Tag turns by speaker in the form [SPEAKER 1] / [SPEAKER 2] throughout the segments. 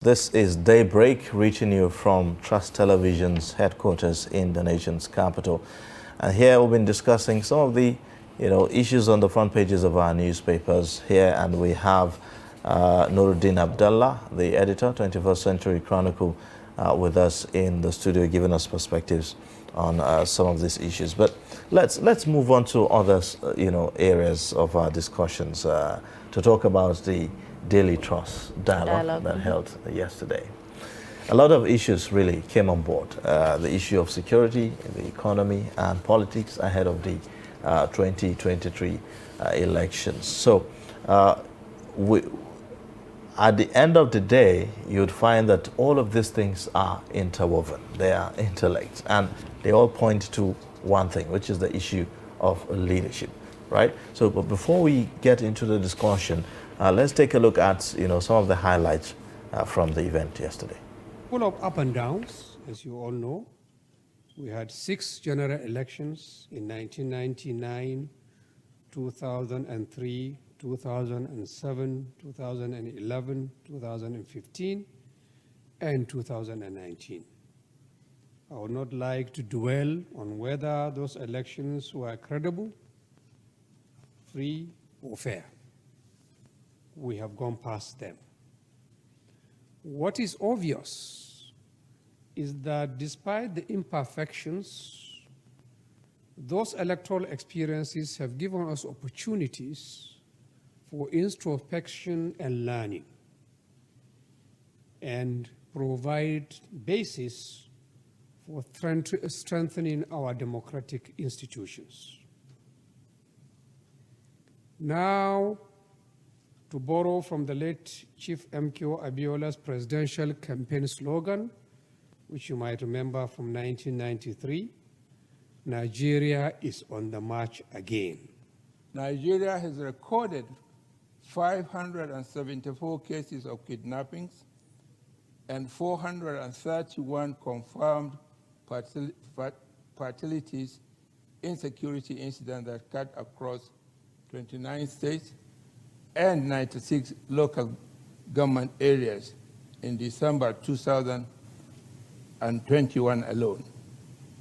[SPEAKER 1] This is Daybreak, reaching you from Trust Television's headquarters in the nation's capital. And here we've been discussing some of the issues on the front pages of our newspapers here. And we have Nuruddin Abdallah, the editor, 21st Century Chronicle, with us in the studio, giving us perspectives on some of these issues. But let's move on to other areas of our discussions to talk about the Daily Trust dialogue that held yesterday. A lot of issues really came on board. The issue of security, the economy, and politics ahead of the 2023 elections. So at the end of the day, you'd find that all of these things are interwoven. They are interlinked, and they all point to one thing, which is the issue of leadership, right? So, but before we get into the discussion, let's take a look at some of the highlights from the event yesterday.
[SPEAKER 2] Full of up and downs, as you all know. We had 6 general elections in 1999, 2003, 2007, 2011, 2015, and 2019. I would not like to dwell on whether those elections were credible, free, or fair. We have gone past them. What is obvious is that despite the imperfections, those electoral experiences have given us opportunities for introspection and learning, and provide basis for strengthening our democratic institutions. Now, to borrow from the late Chief MKO Abiola's presidential campaign slogan, which you might remember from 1993, Nigeria is on the march again.
[SPEAKER 3] Nigeria has recorded 574 cases of kidnappings and 431 confirmed fatalities in security incidents that cut across 29 states and 96 local government areas in December 2021 alone.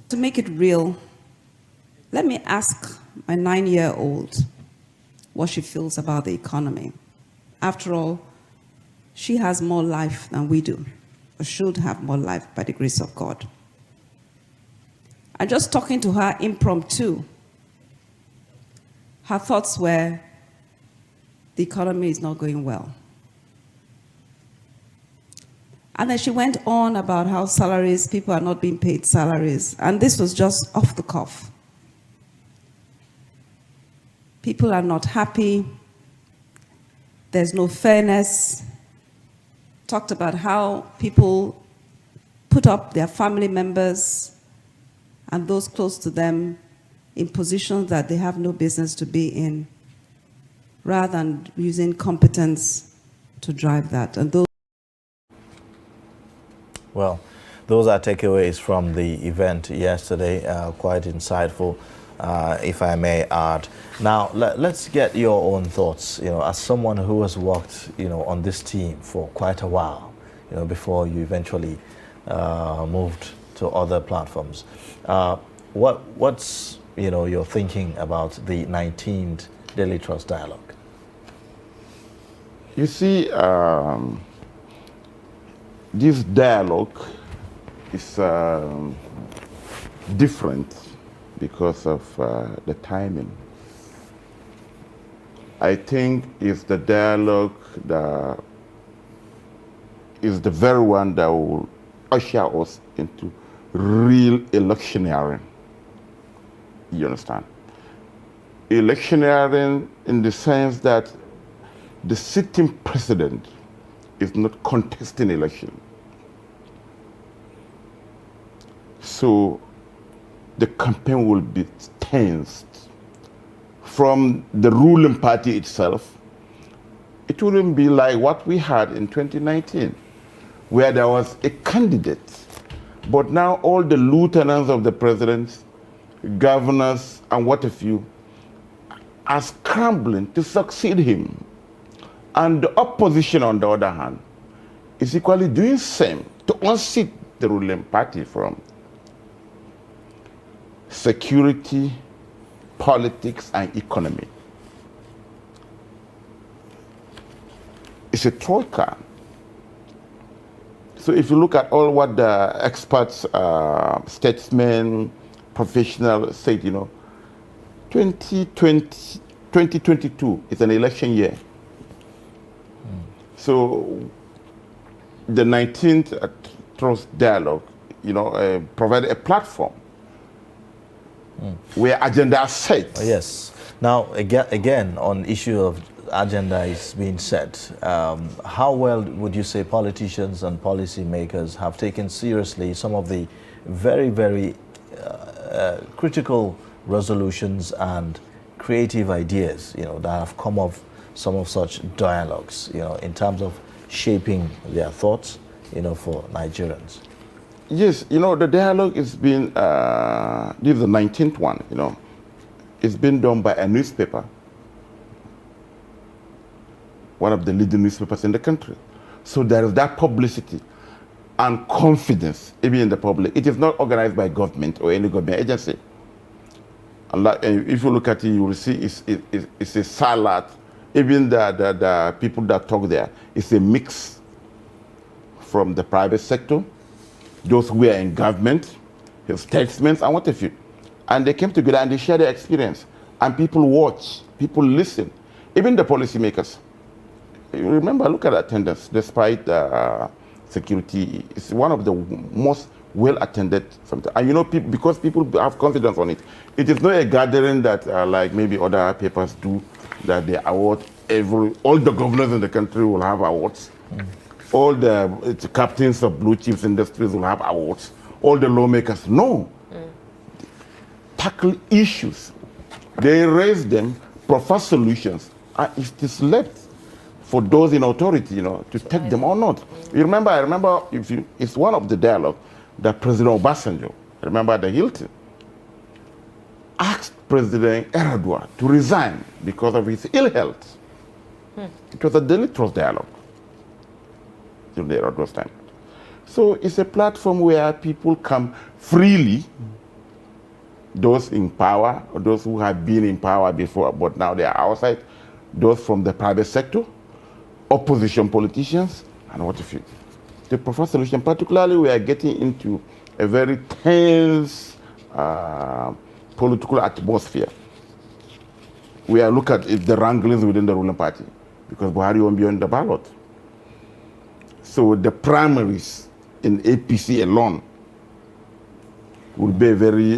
[SPEAKER 4] To make it real, let me ask my 9-year-old what she feels about the economy. After all, she has more life than we do, or should have more life by the grace of God. And just talking to her impromptu, her thoughts were, the economy is not going well. And then she went on about how people are not being paid salaries. And this was just off the cuff. People are not happy. There's no fairness. Talked about how people put up their family members and those close to them in positions that they have no business to be in, rather than using competence to drive that. And those.
[SPEAKER 1] Well, those are takeaways from the event yesterday, quite insightful, if I may add. Now, let's get your own thoughts, as someone who has worked, on this team for quite a while, before you eventually moved to other platforms. What's, your thinking about the 19th Daily Trust Dialogue?
[SPEAKER 5] You see, this dialogue is different because of the timing. I think it's the dialogue that is the very one that will usher us into real electioneering. You understand? Electioneering in the sense that the sitting president is not contesting election. So the campaign will be tensed. From the ruling party itself, it wouldn't be like what we had in 2019, where there was a candidate. But now all the lieutenants of the president, governors, and what have you, are scrambling to succeed him. And the opposition, on the other hand, is equally doing same to unseat the ruling party from security, politics, and economy. It's a troika. So if you look at all what the experts, statesmen, professionals said, 2022 is an election year. So the 19th Trust Dialogue, provided a platform where agenda are set.
[SPEAKER 1] Oh, yes. Now, again, on issue of agenda is being set, how well would you say politicians and policymakers have taken seriously some of the very, very critical resolutions and creative ideas, that have come of some of such dialogues, in terms of shaping their thoughts, for Nigerians?
[SPEAKER 5] Yes, the dialogue has been, this is the 19th one, it's been done by a newspaper, one of the leading newspapers in the country. So there is that publicity and confidence, even in the public. It is not organized by government or any government agency. And if you look at it, you will see it's a salad. Even the people that talk there, it's a mix from the private sector, those who are in government, statesmen, and what have you. And they came together and they share their experience. And people watch, people listen, even the policymakers. You remember, look at attendance, despite security, it's one of the most well-attended. And because people have confidence on it. It is not a gathering that like maybe other papers do, that they award all the governors in the country will have awards. All the captains of blue chips industries will have awards. All the lawmakers, no. Tackle issues. They raise them, propose solutions, and it is left for those in authority, to take them or not. I remember, it's one of the dialogue that President Obasanjo, remember the Hilton, asked President Erdogan to resign because of his ill health. It was a daily trust dialogue during the Erdogan's time. So it's a platform where people come freely, those in power, or those who have been in power before, but now they are outside, those from the private sector, opposition politicians, and what have you. The proposed solution, particularly we are getting into a very tense political atmosphere. We are looking at the wranglings within the ruling party, because Buhari won't be on the ballot. So the primaries in APC alone will be a very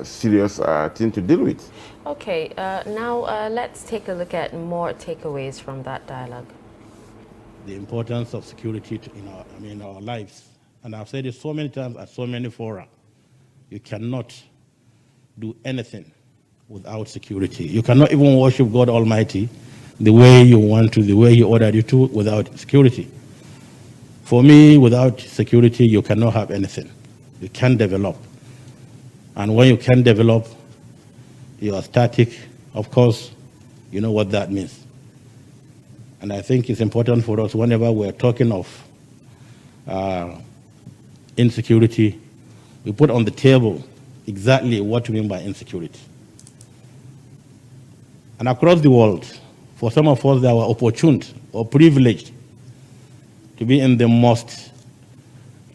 [SPEAKER 5] serious thing to deal with.
[SPEAKER 6] Okay, now let's take a look at more takeaways from that dialogue.
[SPEAKER 7] The importance of security in our lives. And I've said it so many times at so many fora. You cannot do anything without security. You cannot even worship God Almighty the way you want to, the way He ordered you to, without security. For me, without security, you cannot have anything. You can't develop. And when you can't develop, you are static. Of course, you know what that means. And I think it's important for us, whenever we're talking of insecurity, we put on the table exactly what we mean by insecurity. And across the world, for some of us that were opportune or privileged to be in the most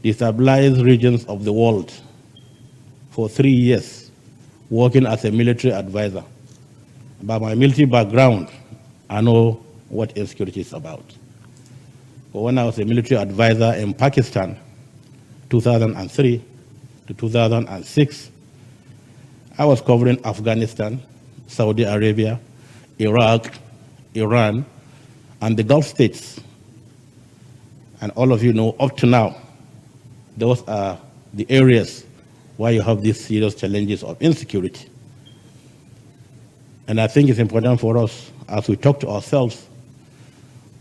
[SPEAKER 7] destabilized regions of the world for 3 years, working as a military advisor. By my military background, I know what insecurity is about. But when I was a military advisor in Pakistan, 2003 to 2006, I was covering Afghanistan, Saudi Arabia, Iraq, Iran, and the Gulf states. And all of you know, up to now, those are the areas where you have these serious challenges of insecurity. And I think it's important for us, as we talk to ourselves,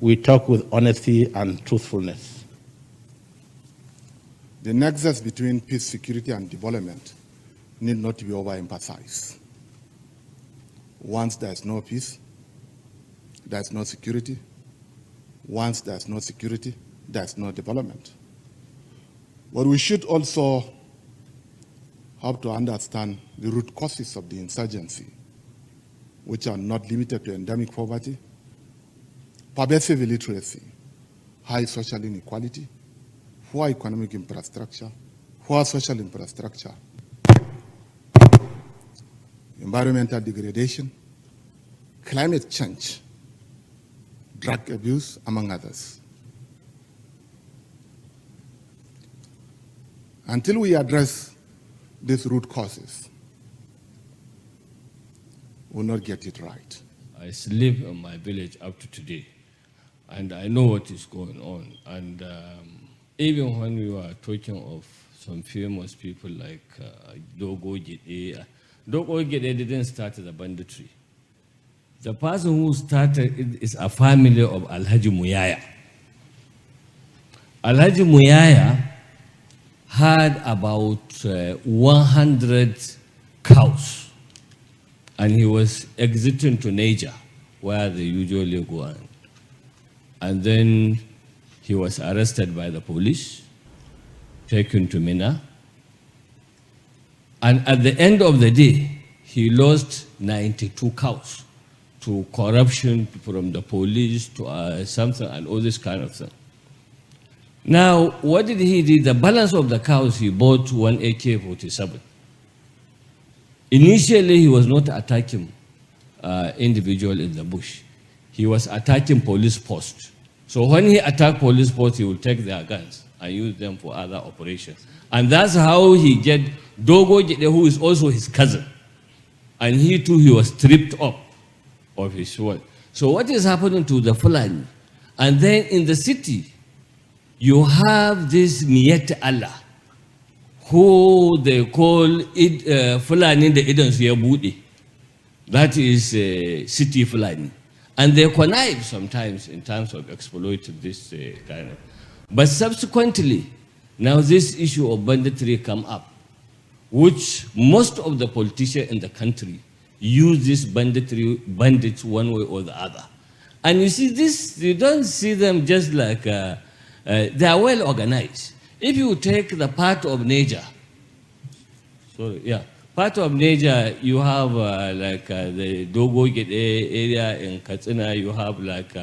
[SPEAKER 7] we talk with honesty and truthfulness.
[SPEAKER 8] The nexus between peace, security, and development need not to be overemphasized. Once there's no peace, there's no security. Once there's no security, there's no development. But we should also have to understand the root causes of the insurgency, which are not limited to endemic poverty, pervasive illiteracy, high social inequality, poor economic infrastructure, poor social infrastructure, environmental degradation, climate change, drug abuse, among others. Until we address these root causes, we'll not get it right.
[SPEAKER 9] I live in my village up to today, and I know what is going on. And even when we were talking of some famous people like Dogo Gede, Dogo Gede didn't start the banditry. The person who started it is a family of Alhaji Muyaya. Alhaji Muyaya had about 100 cows, and he was exiting to Niger, where they usually go on. And then he was arrested by the police, taken to Mina, and at the end of the day, he lost 92 cows to corruption from the police, to something, and all this kind of thing. Now, what did he do? The balance of the cows, he bought one AK-47. Initially, he was not attacking individual in the bush. He was attacking police posts. So when he attacked police posts, he would take their guns and use them for other operations. And that's how he get Dogo Gede, who is also his cousin. And he too, he was stripped up of his sword. So what is happening to the Fulani? And then in the city, you have this Miyete Allah, who they call it Fulani the Idans Yabudi. That is city Fulani. And they connive sometimes in terms of exploiting this kind of. But subsequently, now this issue of banditry come up, which most of the politicians in the country use this bandits one way or the other. And you see this, you don't see them just like, they are well organized. If you take the part of Niger, part of Niger, you have like the Dogo Gede area in Katsina, you have like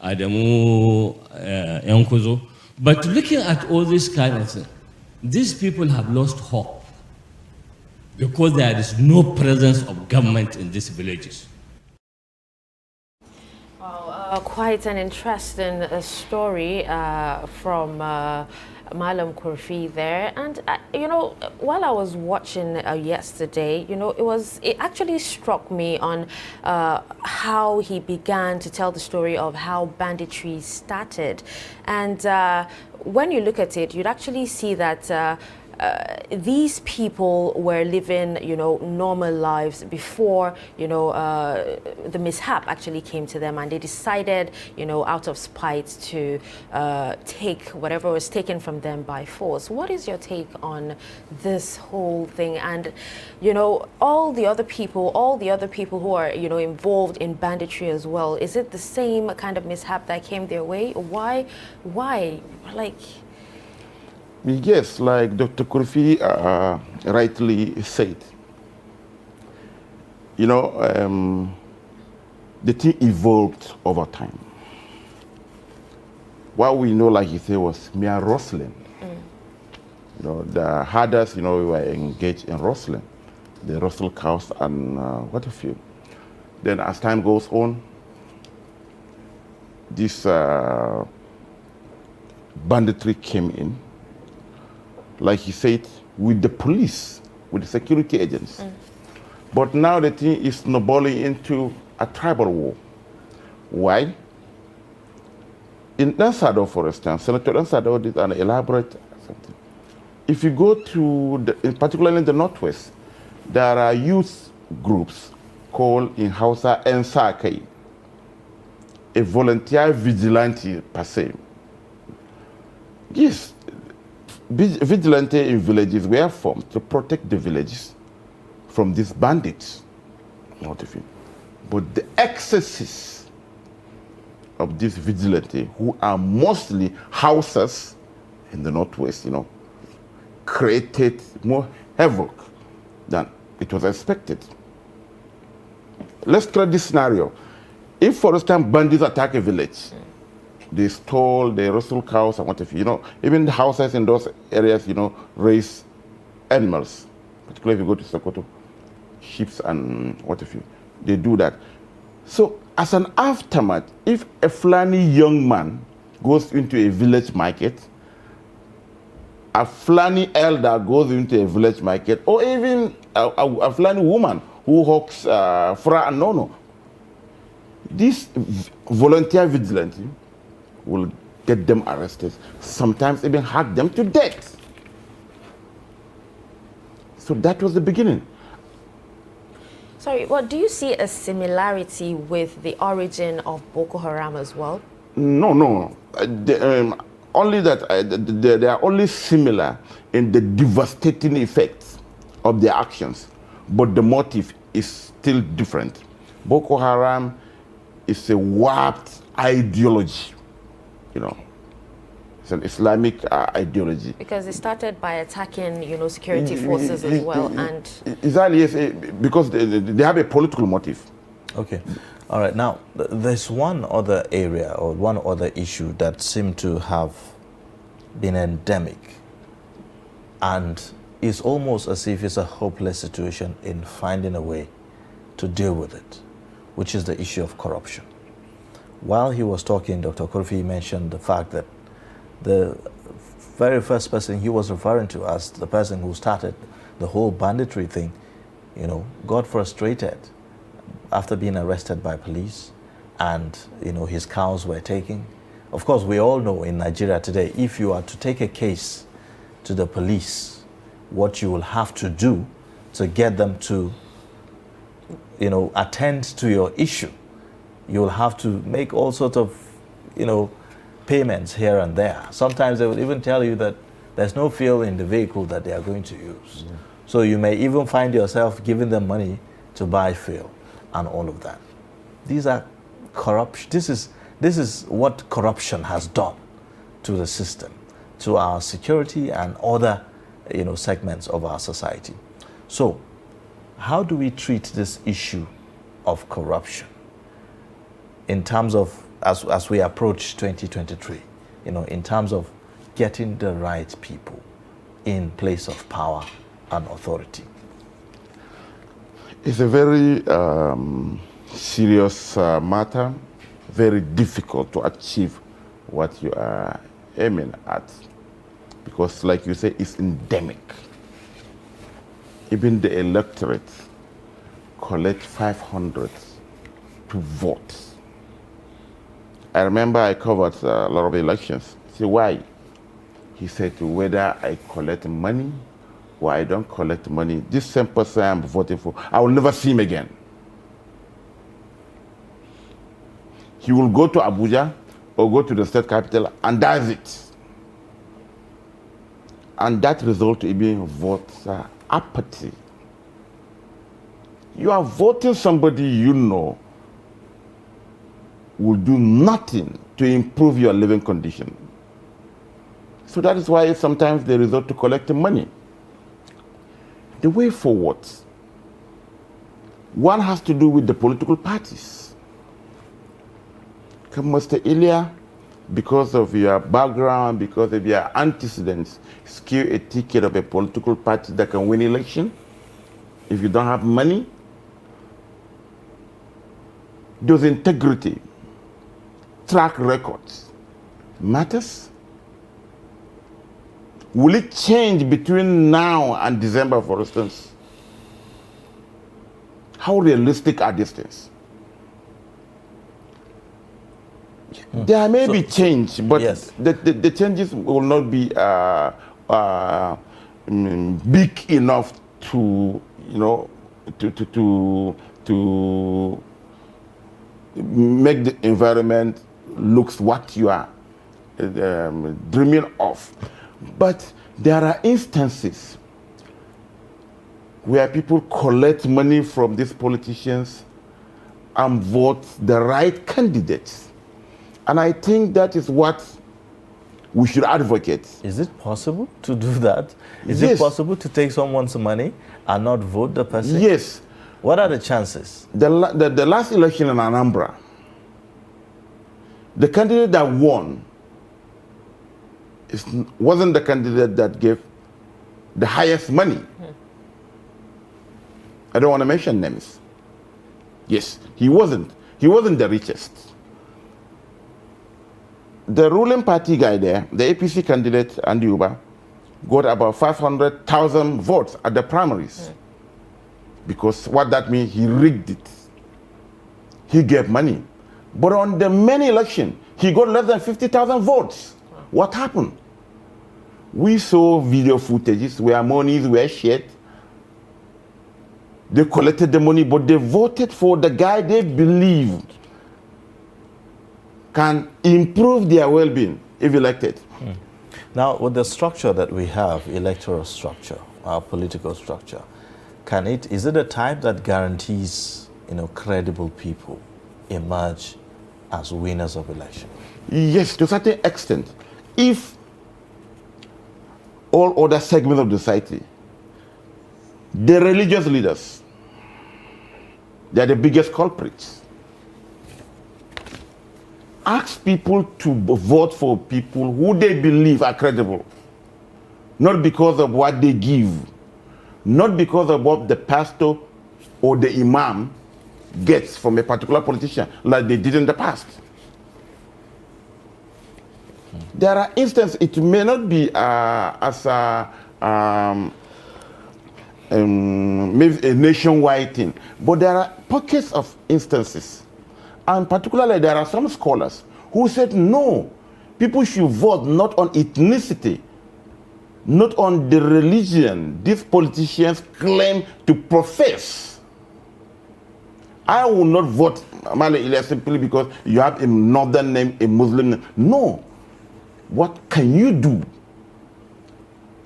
[SPEAKER 9] Adamu Yankuzo. But looking at all this kind of thing, these people have lost hope because there is no presence of government in these villages.
[SPEAKER 6] Wow, quite an interesting story from Malam Kurfi there. And you know, while I was watching yesterday, you know, it actually struck me on how he began to tell the story of how banditry started. And when you look at it, you'd actually see that these people were living, you know, normal lives before, you know, the mishap actually came to them, and they decided, you know, out of spite to take whatever was taken from them by force. What is your take on this whole thing? And, you know, all the other people who are, you know, involved in banditry as well, is it the same kind of mishap that came their way? Why? Like...
[SPEAKER 5] Yes, like Dr. Kurfi rightly said, you know, the thing evolved over time. What we know, like he said, was mere rustling. You know, the herders, you know, we were engaged in rustling. They rustle cows and what have you. Then as time goes on, this banditry came in. Like he said, with the police, with the security agents. But now the thing is snowballing into a tribal war. Why? In El Salvador, for instance, Senator El Salvador did an elaborate something. If you go to, particularly in the Northwest, there are youth groups called in Hausa Ensakai, a volunteer vigilante per se. Yes. Vigilante in villages were formed to protect the villages from these bandits. But the excesses of these vigilantes, who are mostly houses in the Northwest, created more havoc than it was expected. Let's try this scenario. If, for instance, bandits attack a village, they stole, they rustle cows and what have you, even the houses in those areas, raise animals, particularly if you go to Sokoto, sheep and what have you, they do that. So as an aftermath, if a Fulani young man goes into a village market, a Fulani elder goes into a village market, or even a Fulani woman who hawks fra and nono, this volunteer vigilante will get them arrested, sometimes even hack them to death. So that was the beginning.
[SPEAKER 6] Sorry, well, do you see a similarity with the origin of Boko Haram as well?
[SPEAKER 5] No. Only that they are only similar in the devastating effects of their actions, but the motive is still different. Boko Haram is a warped ideology, It's an Islamic ideology.
[SPEAKER 6] Because it started by attacking, security forces as well, and
[SPEAKER 5] exactly, yes, because they have a political motive.
[SPEAKER 1] Okay, all right. Now, there's one other area or one other issue that seemed to have been endemic, and it's almost as if it's a hopeless situation in finding a way to deal with it, which is the issue of corruption. While he was talking, Dr. Kurfi mentioned the fact that the very first person he was referring to as the person who started the whole banditry thing, got frustrated after being arrested by police, and his cows were taken. Of course, we all know in Nigeria today, if you are to take a case to the police, what you will have to do to get them to attend to your issue, you will have to make all sorts of payments here and there. Sometimes they will even tell you that there's no fuel in the vehicle that they are going to use. Yeah. So you may even find yourself giving them money to buy fuel and all of that. These are corruption. This is what corruption has done to the system, to our security and other segments of our society. So how do we treat this issue of corruption in terms of as we approach 2023, in terms of getting the right people in place of power and authority?
[SPEAKER 5] It's a very serious matter, very difficult to achieve what you are aiming at, because like you say, it's endemic. Even the electorate collect 500 to vote. I remember I covered a lot of elections. See why? He said, whether I collect money or I don't collect money, this same person I'm voting for, I will never see him again. He will go to Abuja or go to the state capital, and that's it. And that result will be voter apathy. You are voting somebody you know will do nothing to improve your living condition. So that is why sometimes they resort to collecting money. The way forward, one has to do with the political parties. Come, Mr. Ilya, because of your background, because of your antecedents, secure a ticket of a political party that can win election. If you don't have money, does integrity, track records matters? Will it change between now and December, for instance? How realistic are these things? There may be change, but
[SPEAKER 1] yes,
[SPEAKER 5] the changes will not be big enough to, to make the environment looks what you are dreaming of. But there are instances where people collect money from these politicians and vote the right candidates. And I think that is what we should advocate.
[SPEAKER 1] Is it possible to do that? Is
[SPEAKER 5] Yes.
[SPEAKER 1] it possible to take someone's money and not vote the person?
[SPEAKER 5] Yes.
[SPEAKER 1] What are the chances?
[SPEAKER 5] The last election in Anambra, the candidate that won wasn't the candidate that gave the highest money. I don't want to mention names. Yes, he wasn't. He wasn't the richest. The ruling party guy there, the APC candidate, Andy Uba, got about 500,000 votes at the primaries. Because what that means, he rigged it. He gave money. But on the main election, he got less than 50,000 votes. What happened? We saw video footages where monies were shared. They collected the money, but they voted for the guy they believed can improve their well-being if elected.
[SPEAKER 1] Now, with the structure that we have, electoral structure, our political structure, is it a type that guarantees, credible people emerge as winners of election?
[SPEAKER 5] Yes, to a certain extent. If all other segments of the society, the religious leaders, they are the biggest culprits. Ask people to vote for people who they believe are credible, not because of what they give, not because of what the pastor or the imam gets from a particular politician, like they did in the past. There are instances, it may not be maybe a nationwide thing, but there are pockets of instances. And particularly there are some scholars who said, no, people should vote not on ethnicity, not on the religion these politicians claim to profess. I will not vote Male Ilyas simply because you have a northern name, a Muslim name. No. What can you do?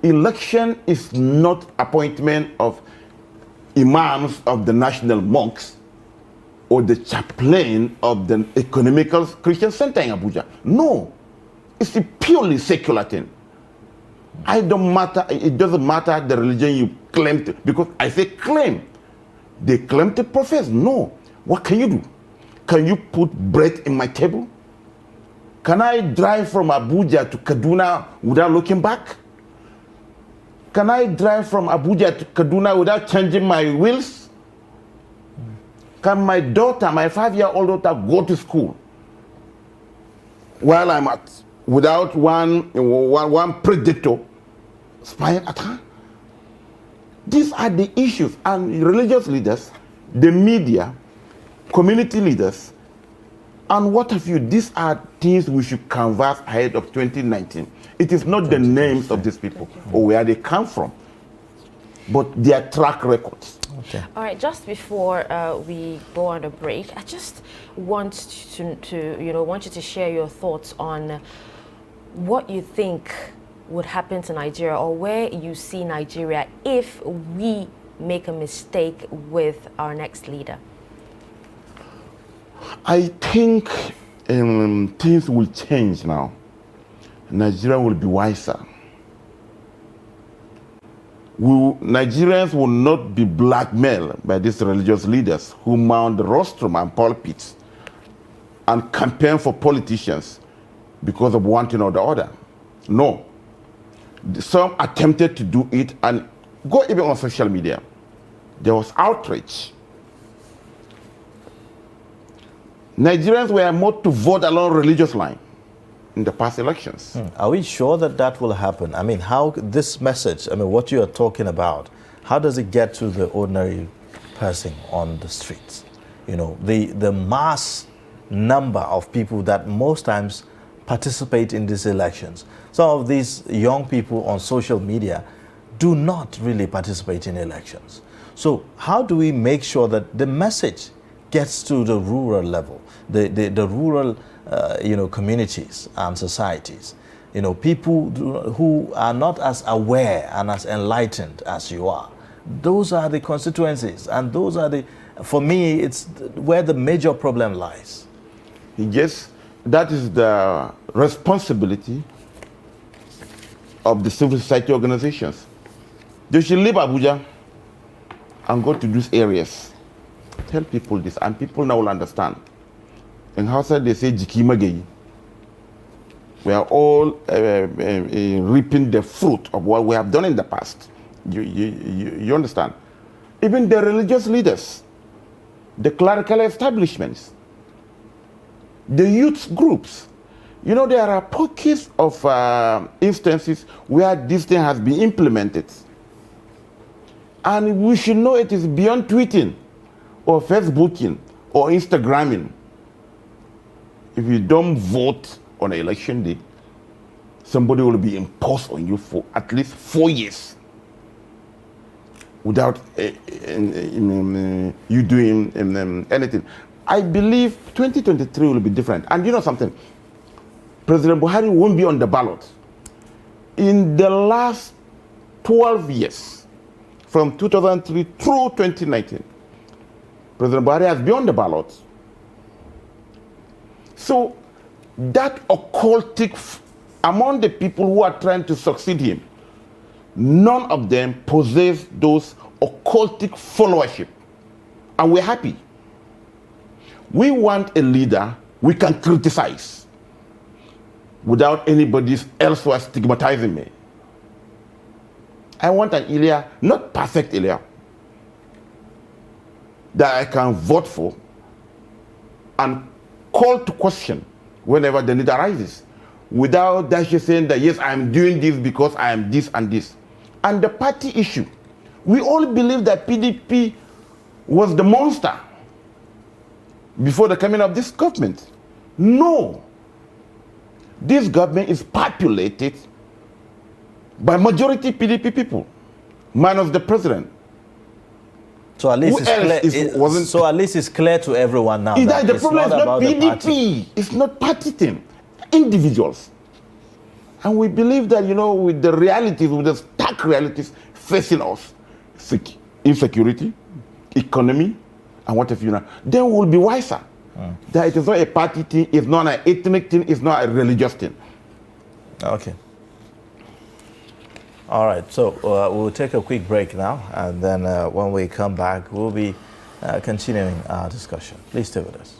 [SPEAKER 5] Election is not appointment of imams of the national mosques or the chaplain of the economical Christian center in Abuja. No. It's a purely secular thing. It doesn't matter the religion you claim to, because I say claim. They claim to profess. No. What can you do? Can you put bread in my table? Can I drive from Abuja to Kaduna without looking back? Can I drive from Abuja to Kaduna without changing my wheels? Can my daughter, my 5-year-old daughter, go to school while I'm without one predator spying at her? These are the issues, and religious leaders, the media, community leaders, and what have you, these are things we should canvass ahead of 2019. It is not the names of these people or where they come from, but their track records.
[SPEAKER 6] Okay. All right, just before we go on a break, I just want want you to share your thoughts on what you think would happen to Nigeria, or where you see Nigeria if we make a mistake with our next leader.
[SPEAKER 5] I think things will change now. Nigeria will be wiser. Nigerians will not be blackmailed by these religious leaders who mount the rostrum and pulpits and campaign for politicians because of one thing or the other. No. Some attempted to do it, and go even on social media. There was outrage. Nigerians were more to vote along religious line in the past elections.
[SPEAKER 1] Are we sure that that will happen? I mean, how this message, what you are talking about, how does it get to the ordinary person on the streets? The mass number of people that most times participate in these elections. Some of these young people on social media do not really participate in elections. So how do we make sure that the message gets to the rural level, the rural communities and societies, people who are not as aware and as enlightened as you are? Those are the constituencies, and those are for me, it's where the major problem lies.
[SPEAKER 5] Yes, that is the responsibility of the civil society organizations. They should leave Abuja and go to these areas. Tell people this, and people now will understand. In Hausa, they say, Jikimagei. We are all reaping the fruit of what we have done in the past. You understand? Even the religious leaders, the clerical establishments, the youth groups. You know, there are pockets of instances where this thing has been implemented. And we should know it is beyond tweeting or Facebooking or Instagramming. If you don't vote on election day, somebody will be imposed on you for at least 4 years without you doing anything. I believe 2023 will be different. And you know something? President Buhari won't be on the ballot. In the last 12 years, from 2003 through 2019, President Buhari has been on the ballot. So that occultic, among the people who are trying to succeed him, none of them possess those occultic followership. And we're happy. We want a leader we can criticize without anybody else stigmatizing me. I want an Ilya, not perfect Ilya, that I can vote for and call to question whenever the need arises, without Dashi saying that, yes, I'm doing this because I am this and this. And the party issue, we all believe that PDP was the monster before the coming of this government. No. This government is populated by majority PDP people, minus the president.
[SPEAKER 1] So at least it's clear to everyone now.
[SPEAKER 5] That the problem is not PDP. It's not party thing. Individuals. And we believe that, you know, with the realities, with the stark realities facing us, insecurity, economy, and what have you now, then we'll be wiser. That it is not a party thing, it's not an ethnic thing, it's not a religious thing.
[SPEAKER 1] Okay. All right, so we'll take a quick break now, and then when we come back, we'll be continuing our discussion. Please stay with us.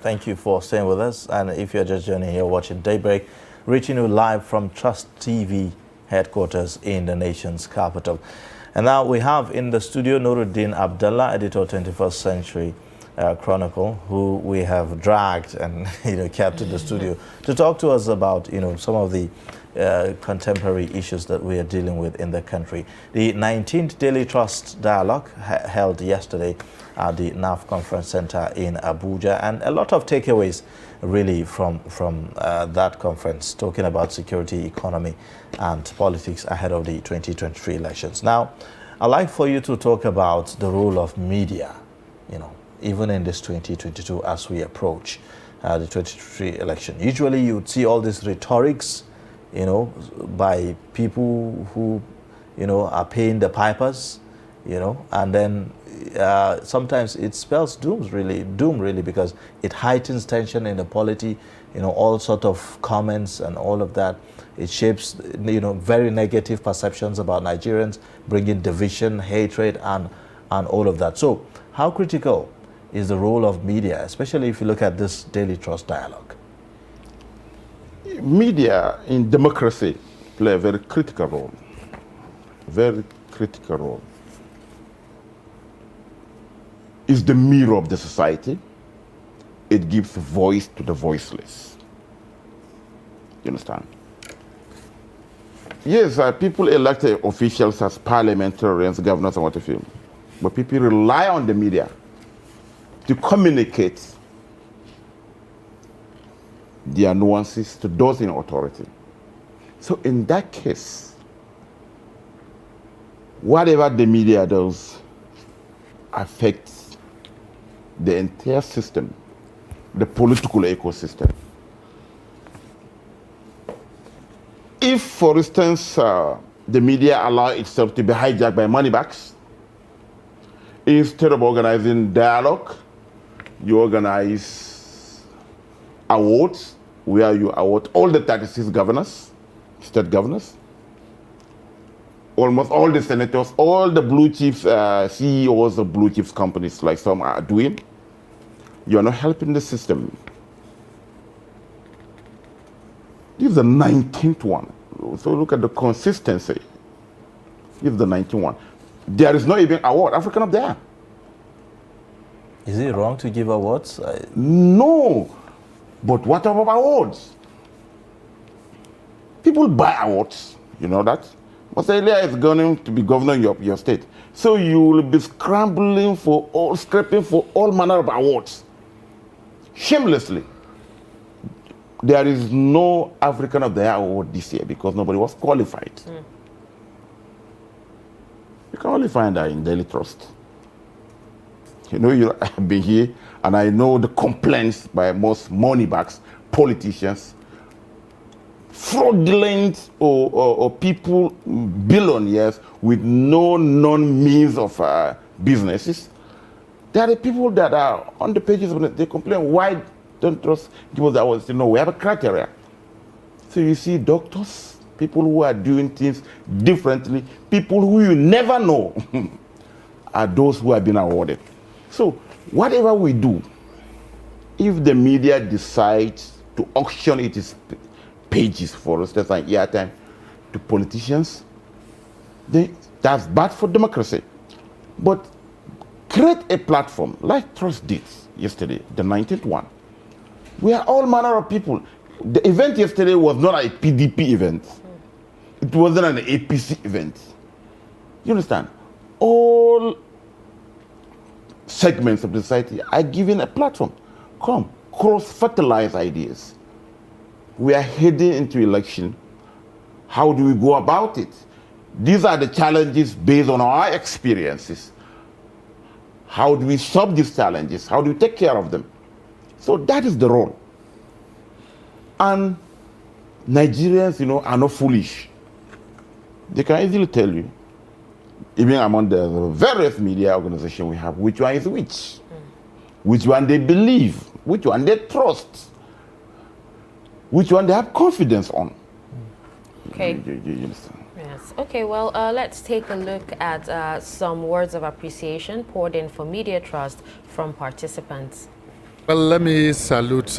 [SPEAKER 1] Thank you for staying with us. And if you're just joining here, watching Daybreak, reaching you live from Trust TV headquarters in the nation's capital. And now we have in the studio Nuruddin Abdullah, editor of 21st Century Chronicle, who we have dragged and kept in the studio to talk to us about some of the contemporary issues that we are dealing with in the country. The 19th Daily Trust Dialogue held yesterday at the NAF Conference Center in Abuja, and a lot of takeaways really from that conference, talking about security, economy and politics ahead of the 2023 elections. Now, I'd like for you to talk about the role of media, even in this 2022 as we approach the 2023 election. Usually you would see all these rhetorics, by people who, are paying the pipers, and then sometimes it spells doom really, because it heightens tension in the polity, all sort of comments and all of that. It shapes, very negative perceptions about Nigerians, bringing division, hatred, and all of that. So how critical is the role of media, especially if you look at this Daily Trust dialogue?
[SPEAKER 5] Media in democracy play a very critical role. Very critical role. It's the mirror of the society. It gives voice to the voiceless. You understand? Yes, people elect officials as parliamentarians, governors, and what have you. But people rely on the media to communicate their nuances to those in authority. So in that case, whatever the media does affects the entire system, the political ecosystem. If, for instance, the media allow itself to be hijacked by money bags, instead of organizing dialogue, you organize awards, where you award all the 36 governors, state governors, almost all the senators, all the blue chiefs, CEOs of blue chiefs companies, like some are doing. You're not helping the system. This is the 19th one. So look at the consistency. This is the 19th one. There is no even award African up there.
[SPEAKER 1] Is it wrong to give awards?
[SPEAKER 5] No. But what about awards? People buy awards, you know that? Australia is going to be governing your state. So you will be scraping for all manner of awards. Shamelessly. There is no African of the Year award this year because nobody was qualified. You can only find that in Daily Trust. I've been here and I know the complaints by most money bags, politicians, fraudulent or people, billionaires with no known means of businesses. There are the people that are on the pages of it, they complain, why don't Trust give us the awards? No, we have a criteria. So you see doctors, people who are doing things differently, people who you never know are those who have been awarded. So whatever we do, if the media decides to auction its pages, for instance, and airtime to politicians, that's bad for democracy. But create a platform like Trust did yesterday, the 19th one, where all manner of people. The event yesterday was not a PDP event. It wasn't an APC event. You understand? All segments of the society are given a platform. Come, cross-fertilize ideas. We are heading into election. How do we go about it? These are the challenges based on our experiences. How do we solve these challenges? How do we take care of them? So that is the role. And Nigerians, are not foolish. They can easily tell you, even among the various media organizations we have, which one is which one they believe, which one they trust, which one they have confidence on.
[SPEAKER 6] Okay.
[SPEAKER 5] You understand?
[SPEAKER 6] Yes. Okay, well, let's take a look at some words of appreciation poured in for Media Trust from participants.
[SPEAKER 10] Well, let me salute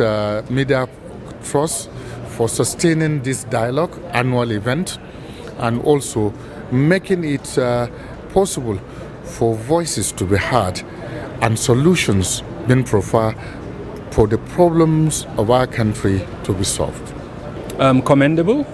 [SPEAKER 10] Media Trust for sustaining this dialogue annual event and also making it possible for voices to be heard and solutions being provided for the problems of our country to be solved.
[SPEAKER 11] Commendable,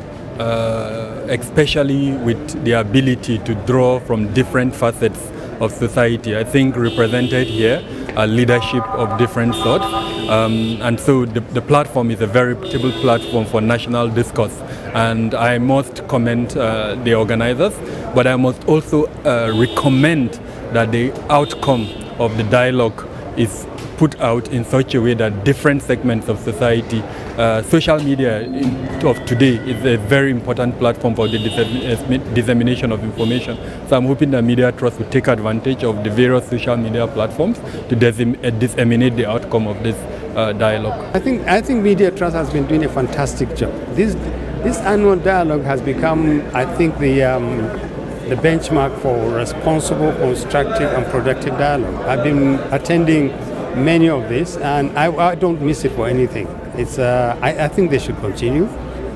[SPEAKER 11] especially with the ability to draw from different facets of society. I think represented here are leadership of different sorts. And so the platform is a veritable platform for national discourse. And I must commend the organizers, but I must also recommend that the outcome of the dialogue is put out in such a way that different segments of society, social media of today is a very important platform for the dissemination of information. So I'm hoping that Media Trust will take advantage of the various social media platforms to disseminate the outcome of this dialogue.
[SPEAKER 2] I think Media Trust has been doing a fantastic job. This annual dialogue has become, I think, the benchmark for responsible, constructive, and productive dialogue. I've been attending many of these, and I don't miss it for anything. I think they should continue.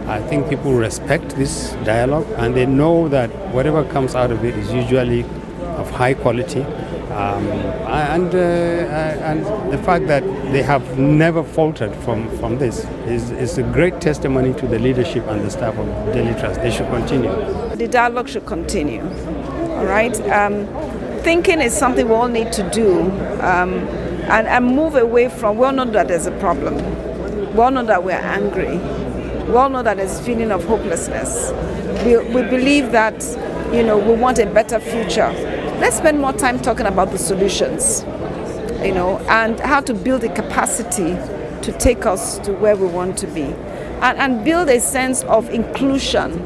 [SPEAKER 2] I think people respect this dialogue, and they know that whatever comes out of it is usually of high quality. And the fact that they have never faltered from this is a great testimony to the leadership and the staff of Daily Trust. They should continue.
[SPEAKER 4] The dialogue should continue, all right? Thinking is something we all need to do, and move away from, we all know that there's a problem. We all know that we're angry. We all know that there's a feeling of hopelessness. We believe that, we want a better future. Let's spend more time talking about the solutions, and how to build the capacity to take us to where we want to be. And build a sense of inclusion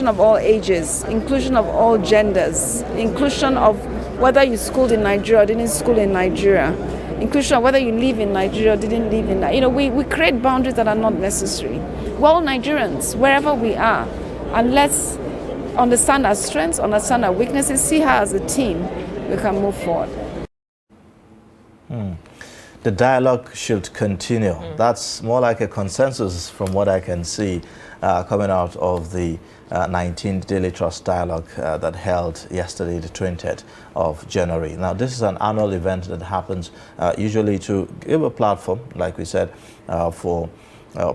[SPEAKER 4] of all ages, inclusion of all genders, inclusion of whether you schooled in Nigeria or didn't school in Nigeria, inclusion of whether you live in Nigeria or didn't live in Nigeria. We create boundaries that are not necessary. We're all Nigerians, wherever we are, and let's understand our strengths, understand our weaknesses, see how as a team we can move forward.
[SPEAKER 1] The dialogue should continue. That's more like a consensus from what I can see coming out of the 19th Daily Trust Dialogue that held yesterday, the 20th of January. Now, this is an annual event that happens usually to give a platform, like we said, for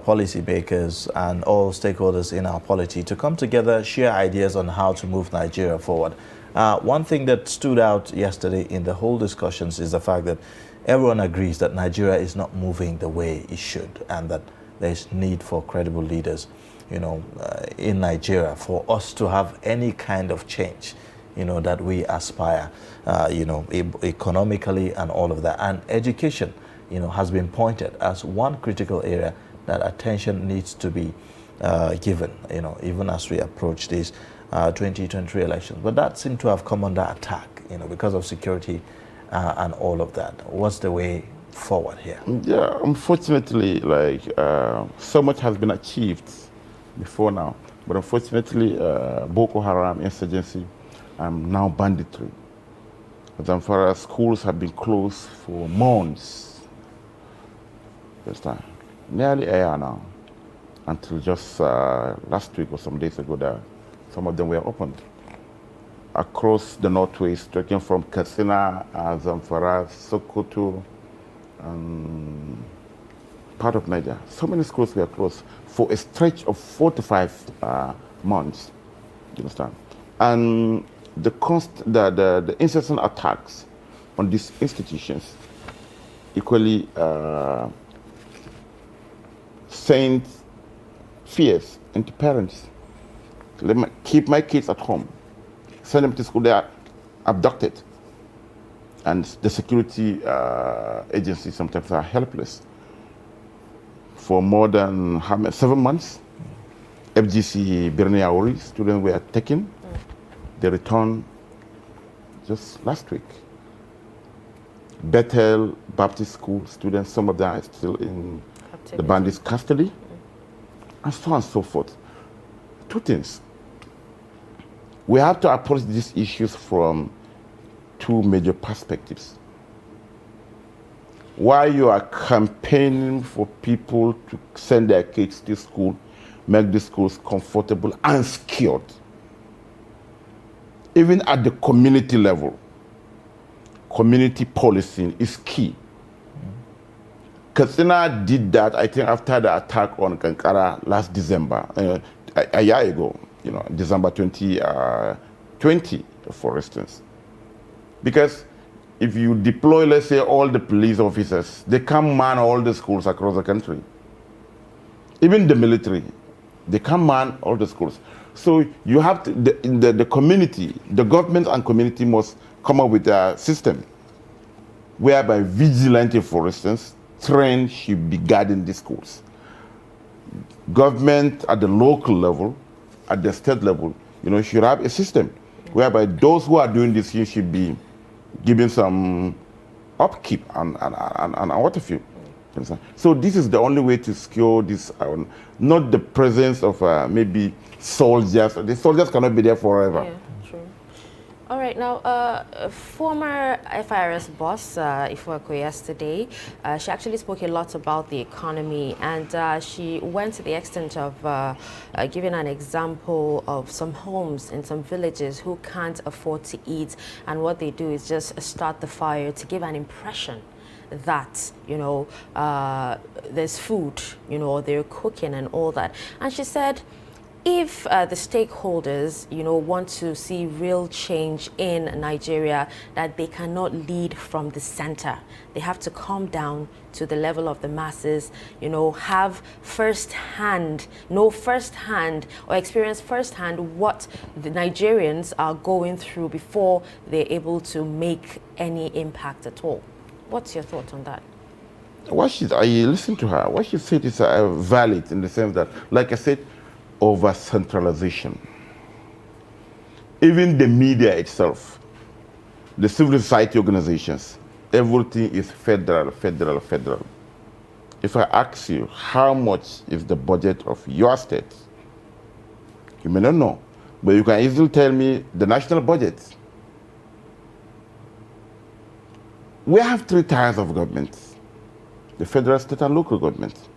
[SPEAKER 1] policy makers and all stakeholders in our polity to come together, share ideas on how to move Nigeria forward. One thing that stood out yesterday in the whole discussions is the fact that everyone agrees that Nigeria is not moving the way it should, and that there's need for credible leaders, in Nigeria for us to have any kind of change, that we aspire, economically and all of that. And education, has been pointed as one critical area that attention needs to be given, even as we approach these 2023 elections. But that seemed to have come under attack, because of security and all of that. What's the way forward here?
[SPEAKER 5] Yeah, unfortunately, so much has been achieved before now. But unfortunately, Boko Haram insurgency and now banditry. Zamfara schools have been closed for months. This time. Nearly a year now, until just last week or some days ago, some of them were opened. Across the northwest, taken from Katsina, Zamfara, Sokoto, and part of Nigeria. So many schools were closed for a stretch of 4 to 5 months. You understand? And the incessant attacks on these institutions equally send fears into parents. Let me keep my kids at home. Send them to school, they are abducted. And the security agencies sometimes are helpless. For more than 7 months, FGC Birni Auri students were taken. They returned just last week. Bethel Baptist School students, some of them are still in the bandits' custody, and so on and so forth. Two things. We have to approach these issues from two major perspectives. While you are campaigning for people to send their kids to school, make the schools comfortable and secured, even at the community level, community policing is key. Katsina did that, I think, after the attack on Kankara last December, a year ago, December 2020, for instance. Because if you deploy, let's say, all the police officers, they can't man all the schools across the country. Even the military, they can't man all the schools. So you have to, the community, the government and community must come up with a system whereby vigilante, for instance, trained should be guarding the schools. Government at the local level, at the state level, should have a system whereby those who are doing this here should be given some upkeep and what have you. So this is the only way to secure this, not the presence of maybe soldiers. The soldiers cannot be there forever.
[SPEAKER 6] Yeah, true. All right, now, former FIRS boss, Ifueko, yesterday, she actually spoke a lot about the economy, and she went to the extent of giving an example of some homes in some villages who can't afford to eat, and what they do is just start the fire to give an impression that, there's food, they're cooking and all that. And she said, if the stakeholders, want to see real change in Nigeria, that they cannot lead from the center. They have to come down to the level of the masses, have know firsthand or experience firsthand what the Nigerians are going through before they're able to make any impact at all. What's your thought on that?
[SPEAKER 5] I listened to her. What she said is valid in the sense that, like I said, over centralization. Even the media itself, the civil society organizations, everything is federal. If I ask you how much is the budget of your state, you may not know, but you can easily tell me the national budget. We have 3 tiers of government, the federal, state, and local government.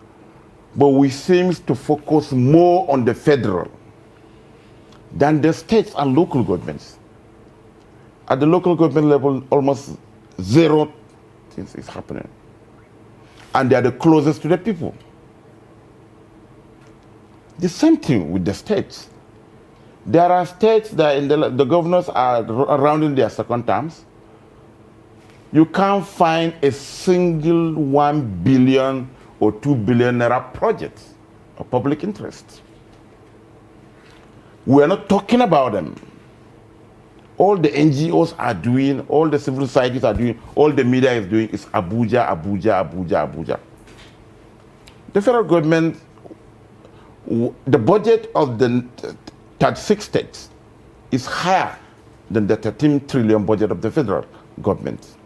[SPEAKER 5] But we seem to focus more on the federal than the states and local governments. At the local government level, almost zero things is happening. And they are the closest to the people. The same thing with the states. There are states that the governors are rounding their second terms. You can't find a single 1 billion or 2 billion naira project of public interest. We are not talking about them. All the NGOs are doing, all the civil societies are doing, all the media is doing is Abuja, Abuja, Abuja, Abuja. The federal government, the budget of the 36 states is higher than the 13 trillion budget of the federal government.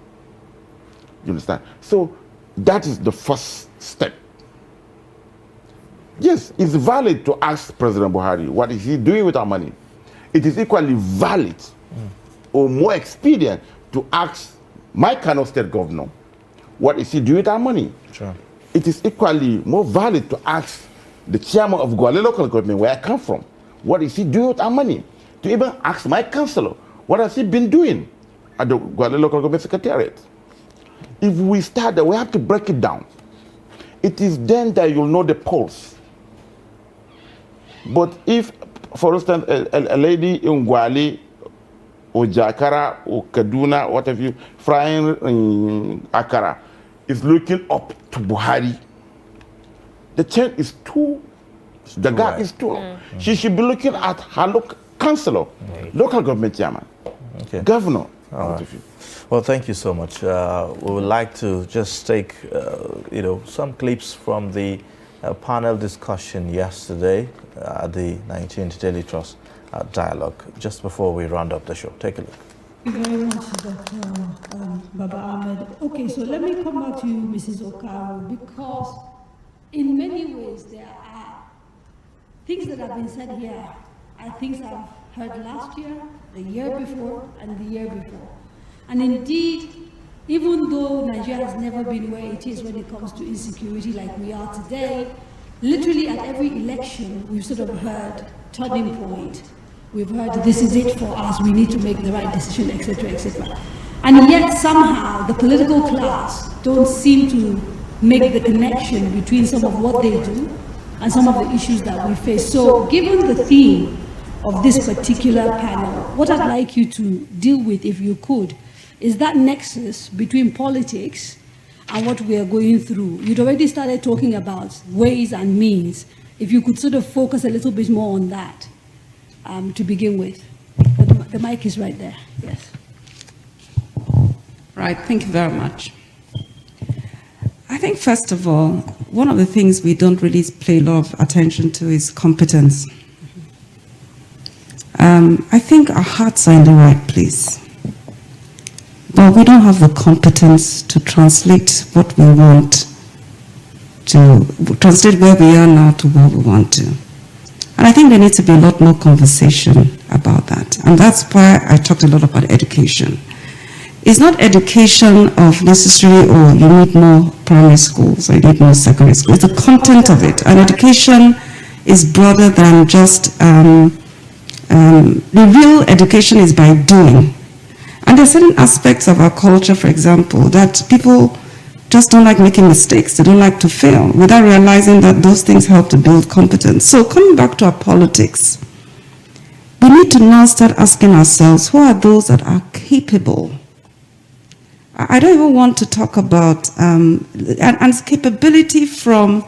[SPEAKER 5] You understand? So that is the first step. Yes, it's valid to ask President Buhari what is he doing with our money. It is equally valid or more expedient to ask my Kano State governor what is he doing with our money.
[SPEAKER 1] Sure.
[SPEAKER 5] It is equally more valid to ask the chairman of Gwale local government, where I come from, what is he doing with our money. To even ask my councillor, what has he been doing at the Gwale local government secretariat. If we start that, we have to break it down. It is then that you'll know the pulse. But if, for instance, a lady in Gwale or Jakara or Kaduna, what have you, frying akara, is looking up to Buhari, the change is the gap is too long. She should be looking at her local councillor, local government chairman, governor.
[SPEAKER 1] Well, thank you so much. We would like to just take, some clips from the panel discussion yesterday at the 19th Daily Trust Dialogue, just before we round up the show. Take a look.
[SPEAKER 12] Thank you very much, Dr. Baba Ahmed. Okay, so let me come back to you, Mrs. Okaro, because in many ways there are things that have been said here, are things I've heard last year, the year before, and the year before. And indeed, even though Nigeria has never been where it is when it comes to insecurity like we are today, literally at every election, we've sort of heard turning point. We've heard this is it for us, we need to make the right decision, etc., etc. And yet somehow the political class don't seem to make the connection between some of what they do and some of the issues that we face. So given the theme of this particular panel, what I'd like you to deal with, if you could, is that nexus between politics and what we are going through. You'd already started talking about ways and means. If you could sort of focus a little bit more on that to begin with. The mic is right there, yes.
[SPEAKER 4] Right, thank you very much. I think, first of all, one of the things we don't really pay a lot of attention to is competence. I think our hearts are in the right place, but we don't have the competence to translate what we want to, translate where we are now to where we want to. And I think there needs to be a lot more conversation about that. And that's why I talked a lot about education. It's not education of necessarily, oh, you need more primary schools or you need more secondary schools. It's the content of it. And education is broader than just, the real education is by doing. And there are certain aspects of our culture, for example, that people just don't like making mistakes. They don't like to fail without realizing that those things help to build competence. So coming back to our politics, we need to now start asking ourselves, who are those that are capable? I don't even want to talk about and capability from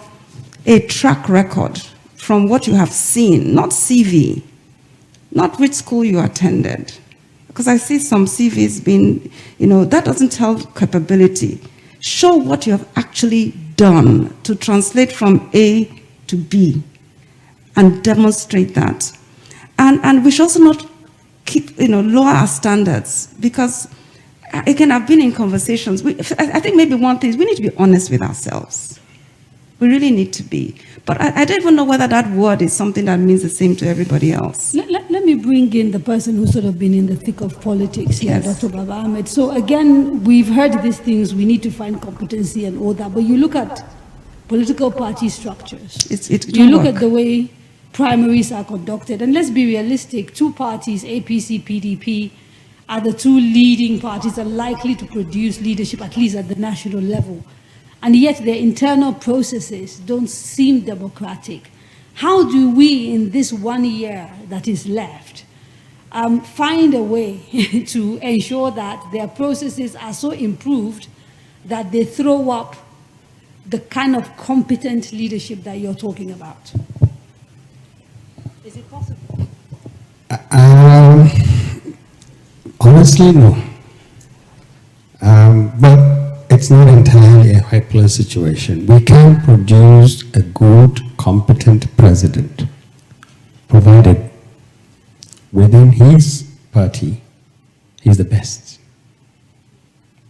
[SPEAKER 4] a track record, from what you have seen, not CV, not which school you attended. Because I see some CVs being, that doesn't tell capability. Show what you have actually done to translate from A to B and demonstrate that. And we should also not keep, lower our standards, because again, I've been in conversations. I think maybe one thing is we need to be honest with ourselves. We really need to be. But I don't even know whether that word is something that means the same to everybody else.
[SPEAKER 12] Let me bring in the person who's sort of been in the thick of politics here,
[SPEAKER 4] Yes.
[SPEAKER 12] Dr. Baba Ahmed. So again, we've heard these things, we need to find competency and all that, but you look at political party structures. You look at the way primaries are conducted, and let's be realistic, two parties, APC, PDP, are the two leading parties that are likely to produce leadership, at least at the national level. And yet their internal processes don't seem democratic. How do we, in this 1 year that is left, find a way to ensure that their processes are so improved that they throw up the kind of competent leadership that you're talking about? Is it possible?
[SPEAKER 13] Honestly, no. But it's not entirely a hopeless situation. We can produce a good, competent president, provided within his party, he's the best.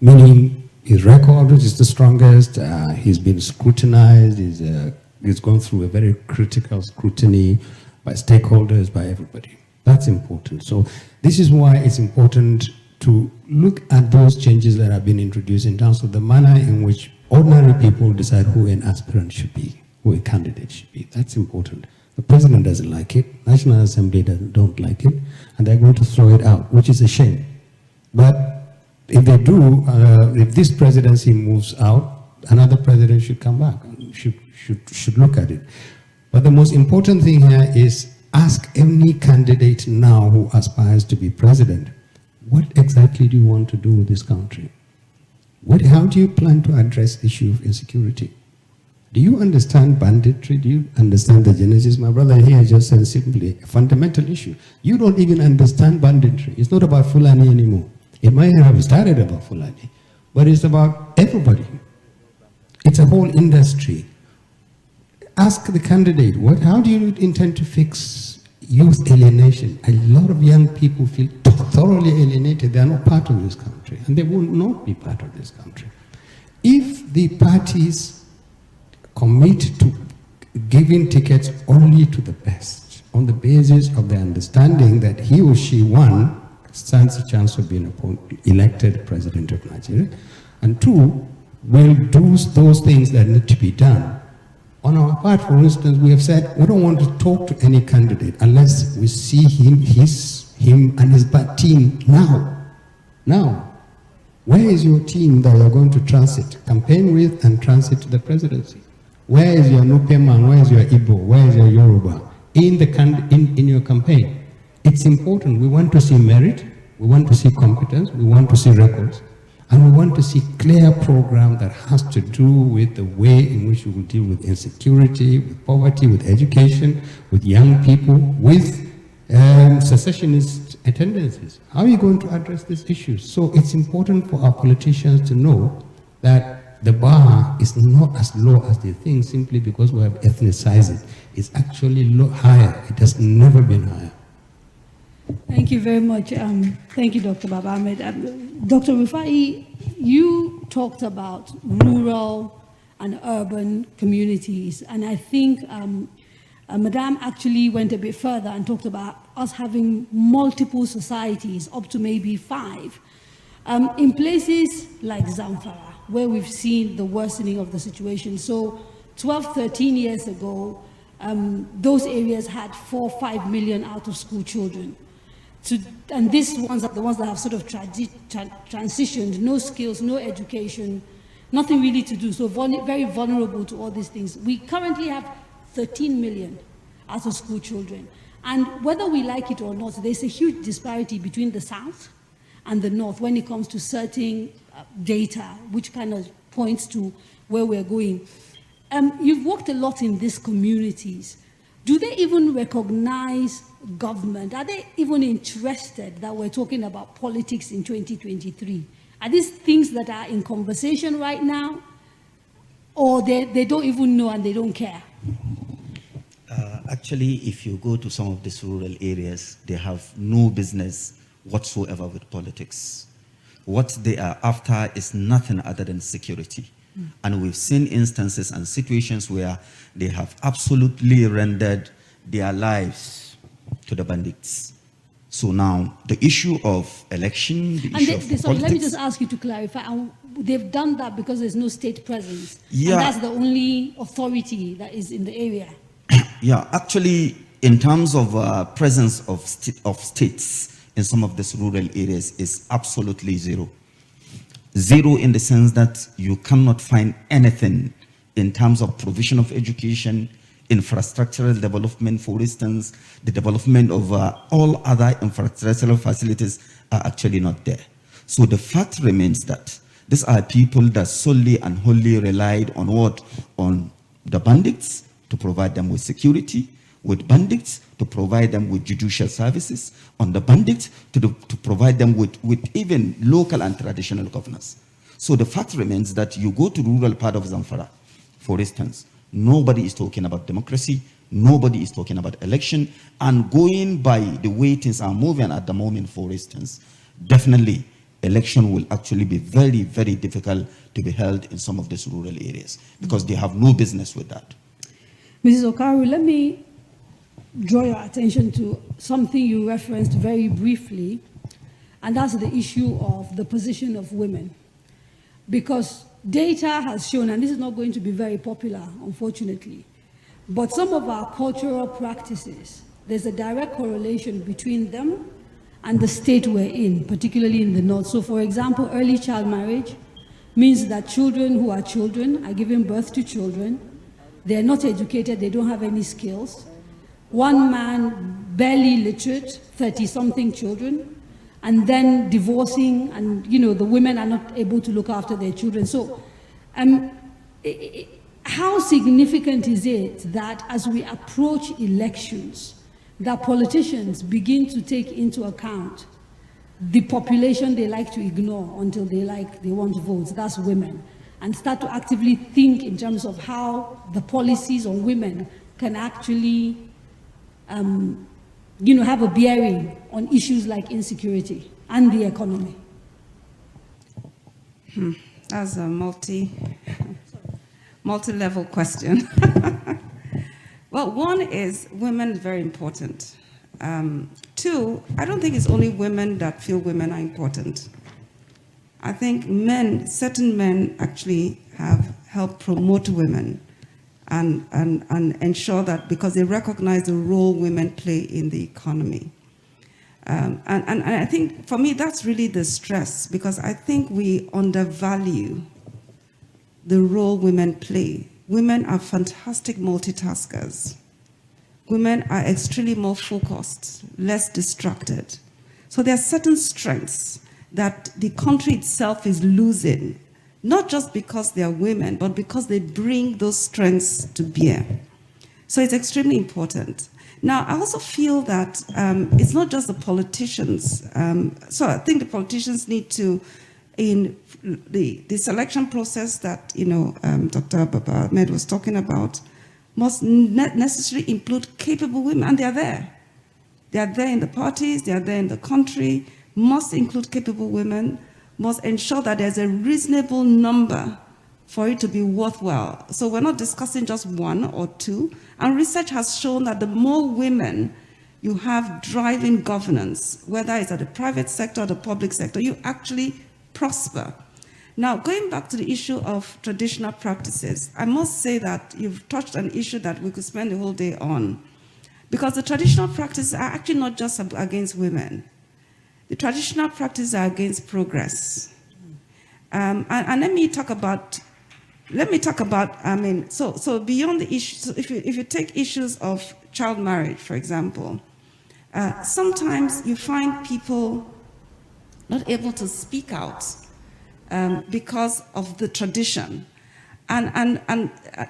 [SPEAKER 13] Meaning, his record is the strongest, he's been scrutinized, he's gone through a very critical scrutiny by stakeholders, by everybody. That's important. So this is why it's important to look at those changes that have been introduced in terms of the manner in which ordinary people decide who an aspirant should be, who a candidate should be. That's important. The president doesn't like it, National Assembly don't like it, and they're going to throw it out, which is a shame. But if they do, if this presidency moves out, another president should come back, should look at it. But the most important thing here is ask any candidate now who aspires to be president, what exactly do you want to do with this country? How do you plan to address the issue of insecurity? Do you understand banditry? Do you understand the genesis? My brother here just said simply a fundamental issue. You don't even understand banditry. It's not about Fulani anymore. It might have started about Fulani, but it's about everybody. It's a whole industry. Ask the candidate, how do you intend to fix youth alienation? A lot of young people feel thoroughly alienated. They are not part of this country, and they will not be part of this country. If the parties commit to giving tickets only to the best, on the basis of the understanding that he or she, one, stands a chance of being elected president of Nigeria, and two, will do those things that need to be done. On our part, for instance, we have said we don't want to talk to any candidate unless we see him and his team now. Now, where is your team that you're going to transit, campaign with and transit to the presidency? Where is your Nupe man? Where is your Igbo? Where is your Yoruba? In your campaign. It's important. We want to see merit, we want to see competence, we want to see records, and we want to see clear program that has to do with the way in which we will deal with insecurity, with poverty, with education, with young people, with secessionist attendances. How are you going to address these issues? So it's important for our politicians to know that the bar is not as low as they think simply because we have ethnicized it. It's actually higher. It has never been higher.
[SPEAKER 12] Thank you very much. Thank you, Dr. Baba Ahmed. Dr. Rufai, you talked about rural and urban communities, and I think Madame actually went a bit further and talked about us having multiple societies, up to maybe 5. In places like Zamfara, where we've seen the worsening of the situation. So 12, 13 years ago, those areas had 4, 5 million out-of-school children. And these ones are the ones that have sort of transitioned, no skills, no education, nothing really to do, so very vulnerable to all these things. We currently have 13 million out-of-school children. And whether we like it or not, there's a huge disparity between the South and the North when it comes to certain data, which kind of points to where we're going. You've worked a lot in these communities. Do they even recognize government? Are they even interested that we're talking about politics in 2023? Are these things that are in conversation right now? Or they don't even know and they don't care?
[SPEAKER 14] Actually, if you go to some of these rural areas, they have no business whatsoever with politics. What they are after is nothing other than security. And we've seen instances and situations where they have absolutely rendered their lives to the bandits. So now, the issue of election, the issue of politics...
[SPEAKER 12] Sorry, let me just ask you to clarify. They've done that because there's no state presence.
[SPEAKER 14] Yeah.
[SPEAKER 12] And that's the only authority that is in the area.
[SPEAKER 14] Yeah, actually, in terms of presence of states in some of these rural areas is absolutely zero. Zero in the sense that you cannot find anything in terms of provision of education, infrastructural development, for instance, the development of all other infrastructural facilities are actually not there. So the fact remains that these are people that solely and wholly relied on what? On the bandits to provide them with security, with bandits to provide them with judicial services, on the bandits to provide them with even local and traditional governance. So the fact remains that you go to rural part of Zamfara, for instance, nobody is talking about democracy, nobody is talking about election, and going by the way things are moving at the moment, for instance, definitely election will actually be very, very difficult to be held in some of these rural areas because they have no business with that.
[SPEAKER 12] Mrs. Okaru, let me draw your attention to something you referenced very briefly, and that's the issue of the position of women. Because data has shown, and this is not going to be very popular, unfortunately, but some of our cultural practices, there's a direct correlation between them and the state we're in, particularly in the North. So, for example, early child marriage means that children who are children are giving birth to children. They're not educated, they don't have any skills. One man, barely literate, 30-something children, and then divorcing, and the women are not able to look after their children. So, how significant is it that as we approach elections, that politicians begin to take into account the population they like to ignore until they want votes, that's women, and start to actively think in terms of how the policies on women can actually have a bearing on issues like insecurity and the economy?
[SPEAKER 4] That's a multi-level question. Well, one is women is very important. 2, I don't think it's only women that feel women are important. I think certain men actually have helped promote women and ensure that, because they recognize the role women play in the economy. And I think, for me, that's really the stress, because I think we undervalue the role women play. Women are fantastic multitaskers. Women are extremely more focused, less distracted. So there are certain strengths that the country itself is losing, not just because they are women, but because they bring those strengths to bear. So it's extremely important. Now, I also feel that it's not just the politicians. So I think the politicians need to, in the selection process that Dr. Baba Ahmed was talking about, must necessarily include capable women, and they are there. They are there in the parties, they are there in the country, must include capable women, must ensure that there's a reasonable number for it to be worthwhile. So we're not discussing just one or two. And research has shown that the more women you have driving governance, whether it's at the private sector or the public sector, you actually prosper. Now, going back to the issue of traditional practices, I must say that you've touched an issue that we could spend the whole day on. Because the traditional practices are actually not just against women. The traditional practices are against progress. And let me talk about, so beyond the issue, so if you take issues of child marriage, for example, sometimes you find people not able to speak out because of the tradition. And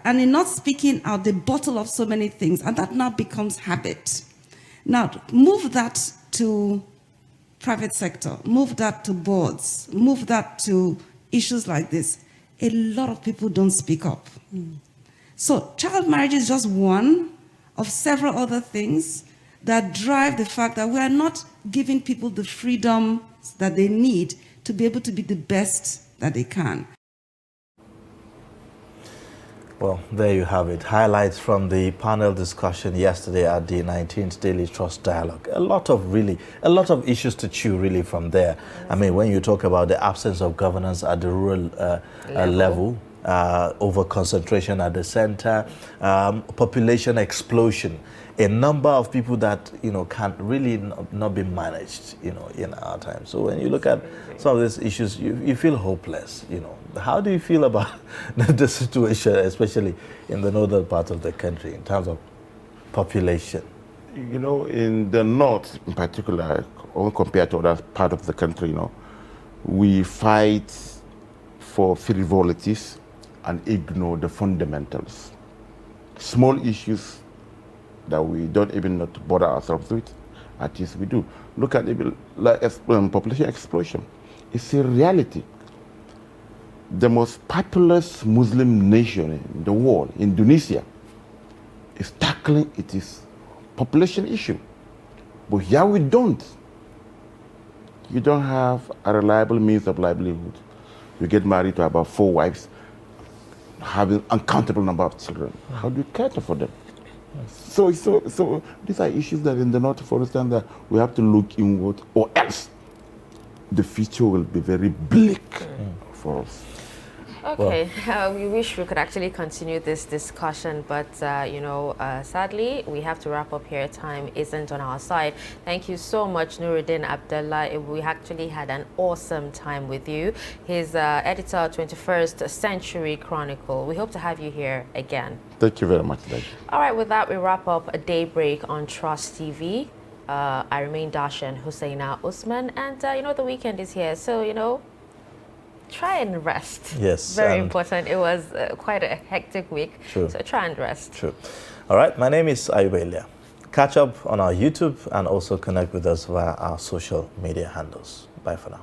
[SPEAKER 4] in not speaking out, they bottle up so many things, and that now becomes habit. Now, move that to private sector, move that to boards, move that to issues like this. A lot of people don't speak up. So child marriage is just one of several other things that drive the fact that we are not giving people the freedom that they need to be able to be the best that they can.
[SPEAKER 1] Well, there you have it. Highlights from the panel discussion yesterday at the 19th Daily Trust Dialogue. A lot of issues to chew really from there. I mean, when you talk about the absence of governance at the rural level, over concentration at the center, population explosion, a number of people that can't really not be managed in our time. So when you look at some of these issues, you feel hopeless. How do you feel about the situation, especially in the northern part of the country, in terms of population?
[SPEAKER 5] In the north, in particular, or compared to other part of the country, we fight for frivolities and ignore the fundamentals. Small issues that we don't even not bother ourselves with, at least we do. Look at population explosion. It's a reality. The most populous Muslim nation in the world, Indonesia, is tackling its population issue. But here we don't. You don't have a reliable means of livelihood. You get married to about 4 wives, having uncountable number of children. How do you cater for them? So these are issues that in the north, for instance, that we have to look inward, or else the future will be very bleak for us.
[SPEAKER 6] Okay, we wish we could actually continue this discussion, but sadly, we have to wrap up here. Time isn't on our side. Thank you so much, Nuruddin Abdullah. We actually had an awesome time with you. He's editor, 21st Century Chronicle. We hope to have you here again.
[SPEAKER 5] Thank you very much.
[SPEAKER 6] All right, with that, we wrap up a Daybreak on Trust TV. I remain Darshan Husseina Usman, and the weekend is here, so try and rest.
[SPEAKER 1] Yes.
[SPEAKER 6] Very important. It was quite a hectic week.
[SPEAKER 1] True.
[SPEAKER 6] So try and rest.
[SPEAKER 1] True. All right. My name is Ayuba Elia. Catch up on our YouTube and also connect with us via our social media handles. Bye for now.